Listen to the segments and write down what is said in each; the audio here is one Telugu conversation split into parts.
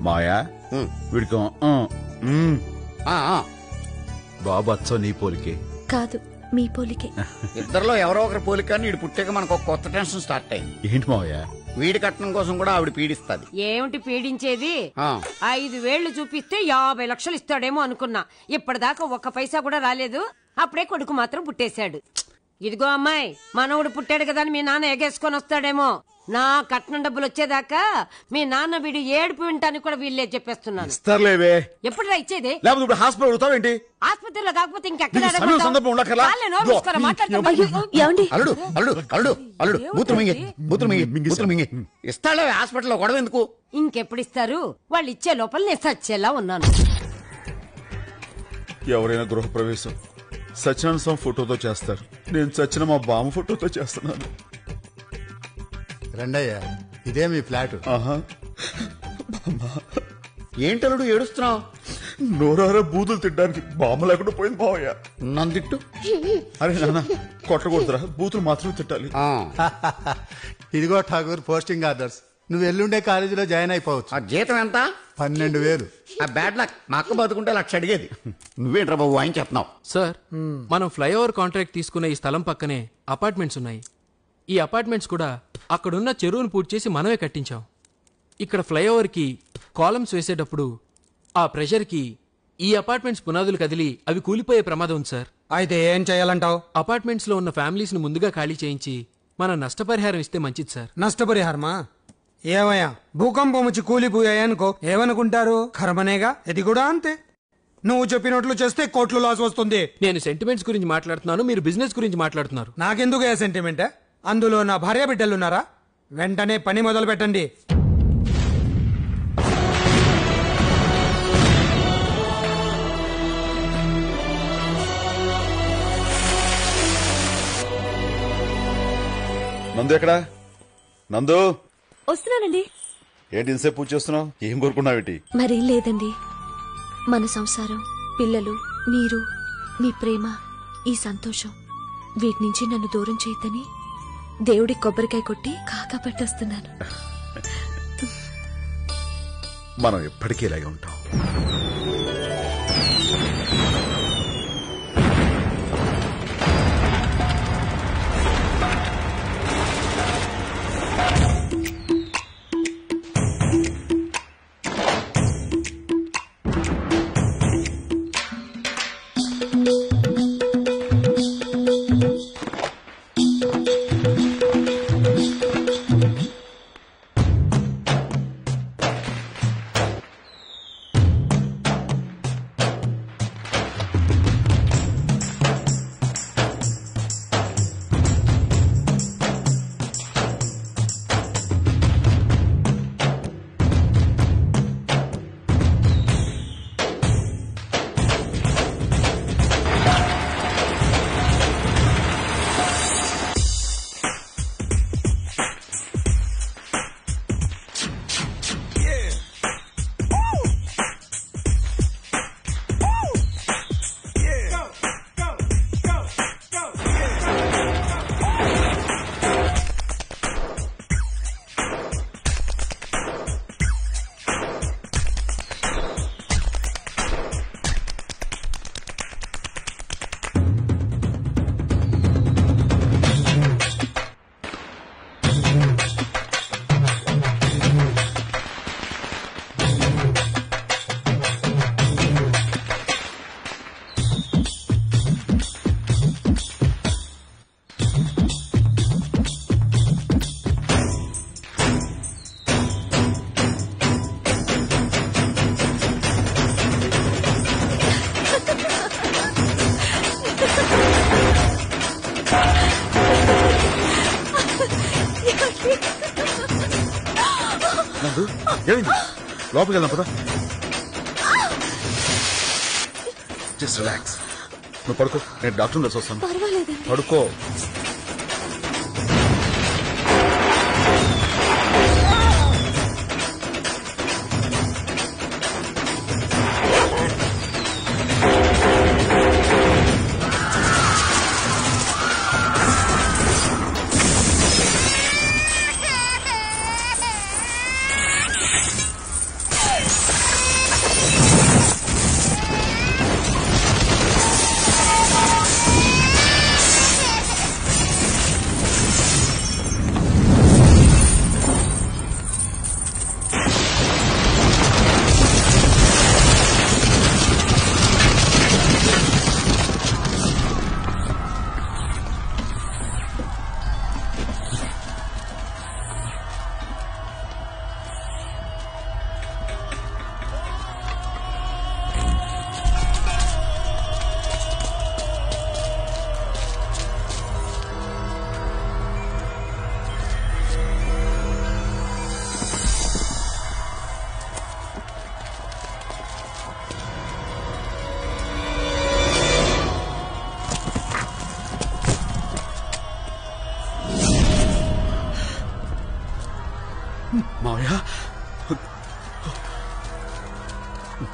మాయా వీడికి బాబు అచ్చో నీ పోలికే కాదు, మీ పోలికే. ఇద్దరులో ఎవరో ఒకరి పోలిక వీడు పుట్టాక మనకు ఒక కొత్త టెన్షన్ స్టార్ట్ అయింది. ఏంటి మావయ్య? వీడి కట్నం కోసం కూడా ఆవిడ పీడిస్తుంది. ఏమిటి పీడించేది? 5,000 చూపిస్తే 50 లక్షలు ఇస్తాడేమో అనుకున్నా. ఇప్పటిదాకా ఒక్క పైసా కూడా రాలేదు. అప్పుడే కొడుకు మాత్రం పుట్టేశాడు. ఇదిగో అమ్మాయి, మనవుడు పుట్టాడు కదా అని మీ నాన్న ఎగేసుకొని వస్తాడేమో. నా కట్నం డబ్బులు వచ్చేదాకా మీ నాన్న వీడు ఏడుపు వింటానికి కూడా వీళ్ళే చెప్పేస్తున్నాను. ఇస్తారులేవే. ఎప్పుడు ఇచ్చేది? లేకపోతే ఇప్పుడు హాస్పిటల్ అడుగుతావేంటి? ఆస్పత్రిలో కాకపోతే ఇంకెక్కడ? ఇస్తాడు హాస్పిటల్లో గొడవ ఎందుకు? ఇంకెప్పుడు ఇస్తారు? వాళ్ళు ఇచ్చే లోపల నేను సచ్చేలా ఉన్నాను. ఎవరైనా గృహప్రవేశం సత్యనారాయణ స్వామి ఫోటోతో చేస్తారు. నేను చచ్చిన మా బామ్మ ఫోటోతో చేస్తున్నాను. రండయ్యా, ఇదే మీ ఫ్లాట్. ఏంటలుడు ఏడుస్తున్నావు? నోరారా బూతులు తిట్టడానికి బామ్మ లేకుండా పోయింది మావయ్య. నన్ను తిట్టు. అరే నాన్న కొట్టకూడదురా, బూతులు మాత్రమే తిట్టాలి. ఇదిగో ఠాగూర్ పోస్టింగ్ ఆర్డర్స్. నువ్వు ఎల్లుండే కాలేజీలో జాయిన్ అయిపోవచ్చు. ఆ జీతం ఎంత? 12,000. ఆ బ్యాడ్ లక్. మా అక్క బతుకుంటే 1,00,000 అడిగేది. నువ్వేంట్రా బాబు ఆయన చెప్తున్నావు? సార్, మనం ఫ్లైఓవర్ కాంట్రాక్ట్ తీసుకున్న ఈ స్థలం పక్కనే అపార్ట్మెంట్స్ ఉన్నాయి. ఈ అపార్ట్మెంట్స్ కూడా అక్కడున్న చెరువును పూర్తి చేసి మనమే కట్టించాం. ఇక్కడ ఫ్లైఓవర్ కి కాలమ్స్ వేసేటప్పుడు ఆ ప్రెషర్ కి ఈ అపార్ట్మెంట్స్ పునాదులు కదిలి అవి కూలిపోయే ప్రమాదం ఉంది సార్. అయితే ఏం చేయాలంటావు? అపార్ట్మెంట్స్ లో ఉన్న ఫ్యామిలీస్ ను ముందుగా ఖాళీ చేయించి మనం నష్టపరిహారం ఇస్తే మంచిది సార్. నష్టపరిహారమా? ఏమయ్యా, భూకంపం వచ్చి కూలిపోయాయనుకో ఏమనుకుంటారు? కర్మనేగా. ఇది కూడా అంతే. నువ్వు చెప్పినట్లు చేస్తే కోట్లు లాస్ వస్తుంది. నేను సెంటిమెంట్స్ గురించి మాట్లాడుతున్నాను, మీరు బిజినెస్ గురించి మాట్లాడుతున్నారు. నాకెందుకు ఏ సెంటిమెంట్? అందులో నా భార్య బిడ్డలున్నారా? వెంటనే పని మొదలు పెట్టండి. నందు ఎక్కడా? నందు, వస్తున్నానండి. ఏంటి ఇంతసేపు పూజ చేస్తున్నావు? ఏం కోరుకున్నావేటి? మరేం లేదండి, మన సంసారం, పిల్లలు, మీరు, మీ ప్రేమ, ఈ సంతోషం, వీటి నుంచి నన్ను దూరం చేయొద్దని దేవుడి కొబ్బరికాయ కొట్టి కాకా పట్టొస్తున్నాను. మనం ఎప్పటికీ ఇలాగే ఉంటాం. నందు, ఏమైంది? లోపలికి వెళ్దాం పదా. Just relax. నువ్వు పడుకో, నేను డాక్టర్ కలిసి వస్తాను. పడుకో.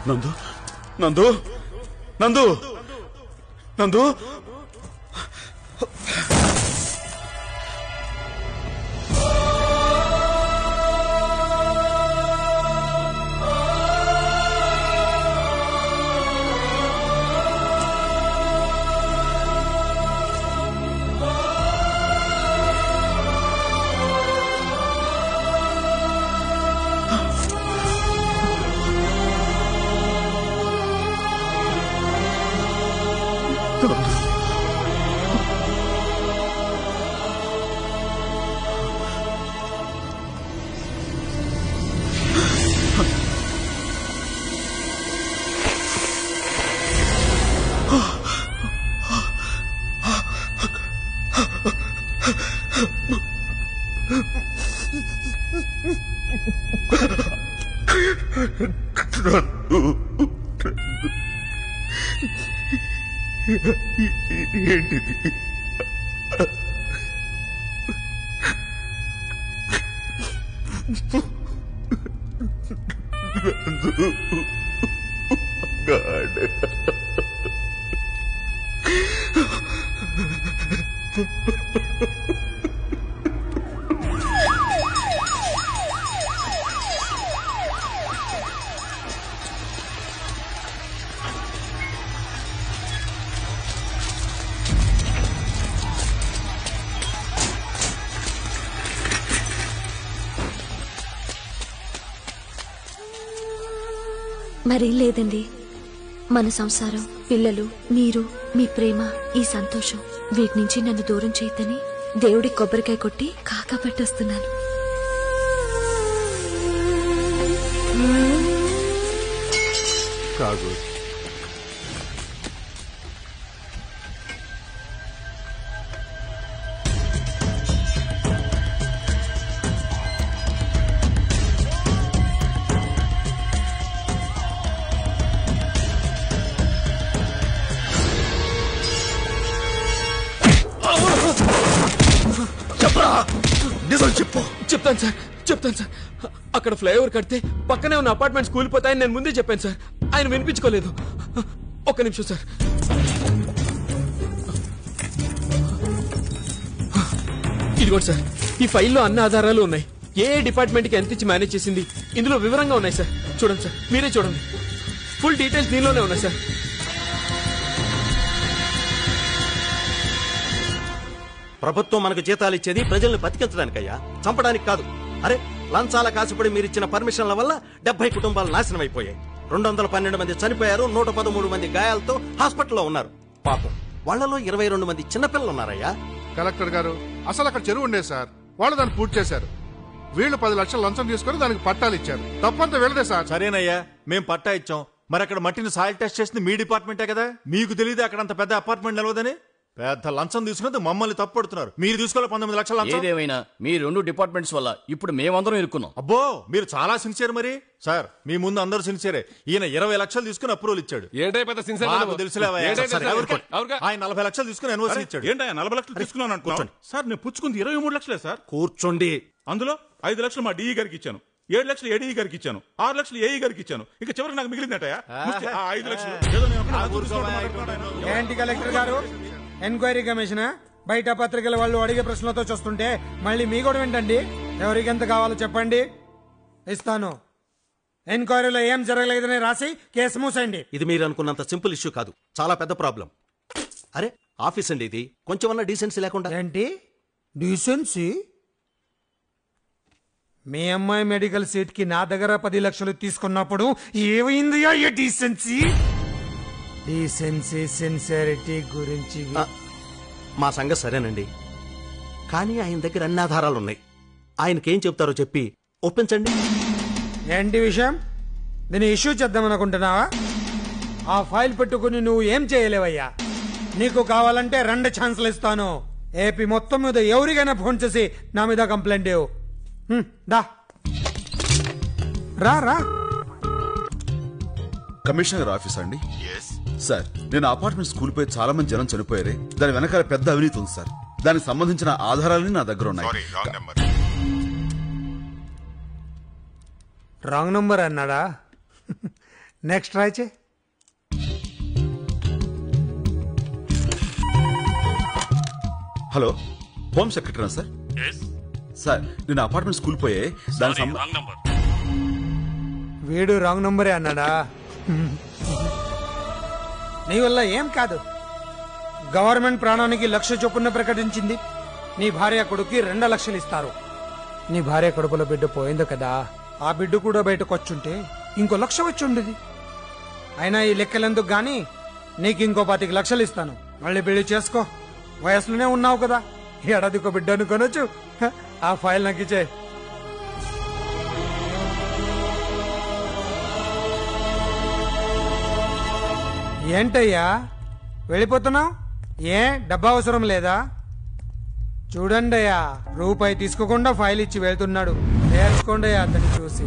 నందు నందు నందు నందు ఏంటిది? మరేం లేదండి. మన సంసారం, పిల్లలు, మీరు, మీ ప్రేమ, ఈ సంతోషం వీటి నుంచి నన్ను దూరం చేయొద్దని దేవుడి కొబ్బరికాయ కొట్టి కాకా పట్టేస్తున్నాను. కాదు, చెప్తాను సార్. అక్కడ ఫ్లైఓవర్ కడితే పక్కనే ఉన్న అపార్ట్మెంట్స్ కూలిపోతాయని నేను ముందే చెప్పాను సార్. ఆయన వినిపించుకోలేదు. ఒక్క నిమిషం సార్. ఇదిగోండి సార్, ఈ ఫైల్లో అన్ని ఆధారాలు ఉన్నాయి. ఏ డిపార్ట్మెంట్ కి ఎంత ఇచ్చి మేనేజ్ చేసింది ఇందులో వివరంగా ఉన్నాయి సార్. చూడండి సార్, మీరే చూడండి. ఫుల్ డీటెయిల్స్ దీనిలోనే ఉన్నాయి సార్. ప్రభుత్వం మనకు జీతాలు ఇచ్చేది ప్రజల్ని బతికించడానికయ్యా, చంపడానికి కాదు. అరే, లంచాల కాసుపడి మీరిచ్చిన పర్మిషన్ల వల్ల 70 కుటుంబాలు నాశనం అయిపోయాయి. 212 మంది చనిపోయారు, 113 మంది గాయాలతో హాస్పిటల్లో ఉన్నారు. పాపం వాళ్లలో 22 మంది చిన్నపిల్లలు ఉన్నారయ్యా. కలెక్టర్ గారు, అసలు అక్కడ చెరువు ఉండేది సార్, వాళ్ళు దాన్ని పూర్తి చేశారు. వీళ్ళు 10 లక్షలు లంచం తీసుకుని దానికి పట్టాలు ఇచ్చారు. తప్పంతా వీళ్ళదే సార్. సరేనయ్యా, మేం పట్టా ఇచ్చాం. మరి అక్కడ మట్టిని సాయిల్ టెస్ట్ చేసింది మీ డిపార్ట్మెంటే కదా. మీకు తెలియదు అక్కడ అంత పెద్ద అపార్ట్మెంట్ నిలవదని? పెద్ద లంచం తీసుకున్నది మమ్మల్ని తప్పుడుతున్నారు. మీరు తీసుకోవాలి 19 లక్షల లంచం. ఏదేమైనా మీ 2 డిపార్ట్మెంట్స్ వల్ల ఇప్పుడు మేమందరం ఇరుక్కున్నాం. అబ్బో, మీరు చాలా సిన్సియర్. మరి సార్, మీ ముందు అందరూ సిన్సియరే. ఈయన 20 లక్షలు తీసుకుని అప్రూవల్ ఇచ్చాడు. తెలుసులేవా? ఆయన 40 లక్షలు తీసుకుని ఎన్ఓసీ ఇచ్చాడు. ఏంటో 40 లక్షలు తీసుకున్నాను అనుకోండి సార్. నేను పుచ్చుకుంది 23 లక్షలే సార్. కూర్చోండి. అందులో 5 లక్షలు మా డిఈ గారికి ఇచ్చాను, 7 లక్షలు ఏడీ గారికి ఇచ్చాను, 6 లక్షలు ఏఈ గారికి ఇచ్చాను. ఇక చివరికి నాకు మిగిలిందటయా 5 లక్షలు. ఏంటి కలెక్టర్ గారు, ఎంక్వైరీ కమిషన్ బయట పత్రికల వాళ్ళు అడిగే ప్రశ్నలతో చూస్తుంటే మళ్ళీ మీ కూడా ఏంటండి? ఎవరికి ఎంత కావాలో చెప్పండి, ఇస్తాను. ఎంక్వైరీలో ఏం జరగలేదని రాసి కేసు మూసండి. ఇది మీరు అనుకున్నంత సింపుల్ ఇష్యూ కాదు, చాలా పెద్ద ప్రాబ్లం. అరే, ఆఫీస్ అండి ఇది, కొంచెమన్నా డీసెన్సీ లేకుండా. ఏంటి డీసెన్సీ? మీ అమ్మాయి మెడికల్ సీట్ కి నా దగ్గర 10 లక్షలు తీసుకున్నప్పుడు ఏమైంది ఈ డీసెన్సీ? డీసెన్సీ, సిన్సియారిటీ గురించి మా సంగతి సరేనండి, కానీ ఆయన దగ్గర అన్ని ఆధారాలు ఉన్నాయి. ఆయనకేం చెప్తారో చెప్పి ఒప్పించండి. ఏంటి విషయం? దీన్ని ఇష్యూ చేద్దామనుకుంటున్నావా? ఆ ఫైల్ పెట్టుకుని నువ్వు ఏం చేయలేవయ్యా. నీకు కావాలంటే 2 ఛాన్సులు ఇస్తాను. ఏపీ మొత్తం మీద ఎవరికైనా ఫోన్ చేసి నా మీద కంప్లైంట్ ఇవ్వు. దా రా రా. కమిషనర్ ఆఫీస్ అండి? సార్, నేను అపార్ట్మెంట్ స్కూల్ పై చాలా మంది జనం చనిపోయారే, దాని వెనకాల పెద్ద అవినీతి ఉంది సార్. దానికి సంబంధించిన ఆధారాలని నా దగ్గర ఉన్నాయి. రాంగ్ నంబర్ అన్నాడా? నెక్స్ట్ ట్రై చే. Hello, home secretary sir? Sir, నేను అపార్ట్మెంట్ స్కూల్ పోయే దాని వీడు రాంగ్ నంబరే అన్నాడా? నీ వల్ల ఏం కాదు. గవర్నమెంట్ ప్రాణానికి 1,00,000 చొప్పున ప్రకటించింది. నీ భార్య కొడుకు 2 లక్షలు ఇస్తారు. నీ భార్య కడుపులో బిడ్డ పోయింది కదా, ఆ బిడ్డ కూడా బయటకు వచ్చుంటే ఇంకో 1,00,000 వచ్చి ఉండేది. అయినా ఈ లెక్కలెందుకు గాని నీకు ఇంకో 25 లక్షలు ఇస్తాను. మళ్ళీ పెళ్లి చేసుకో. వయసులోనే ఉన్నావు కదా, ఏడాదికో బిడ్డ అనుకోనొచ్చు. ఆ ఫైల్ నాకు ఇచ్చే. ఏంటయ్యా వెళ్ళిపోతున్నావు? ఏ డబ్బా అవసరం లేదా? చూడండి అయ్యా, రూపాయి తీసుకోకుండా ఫైల్ ఇచ్చి వెళ్తున్నాడు. నేర్చుకోండి అయ్యా అతన్ని చూసి.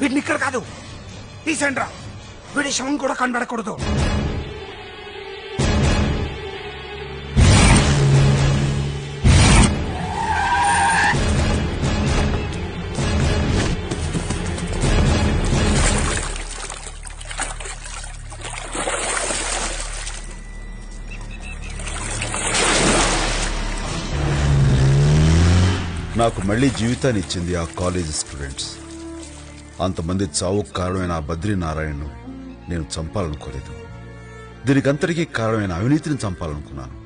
వీడిని ఇక్కడ కాదు, తీసేండ్రా. వీడి శవం కూడా కనబడకూడదు. నాకు మళ్లీ జీవితాన్ని ఇచ్చింది ఆ కాలేజ్ స్టూడెంట్స్. అంతమంది చావుకు కారణమైన ఆ బద్రీనారాయణను నేను చంపాలనుకోలేదు. దీనికంతటికీ కారణమైన అవినీతిని చంపాలనుకున్నాను.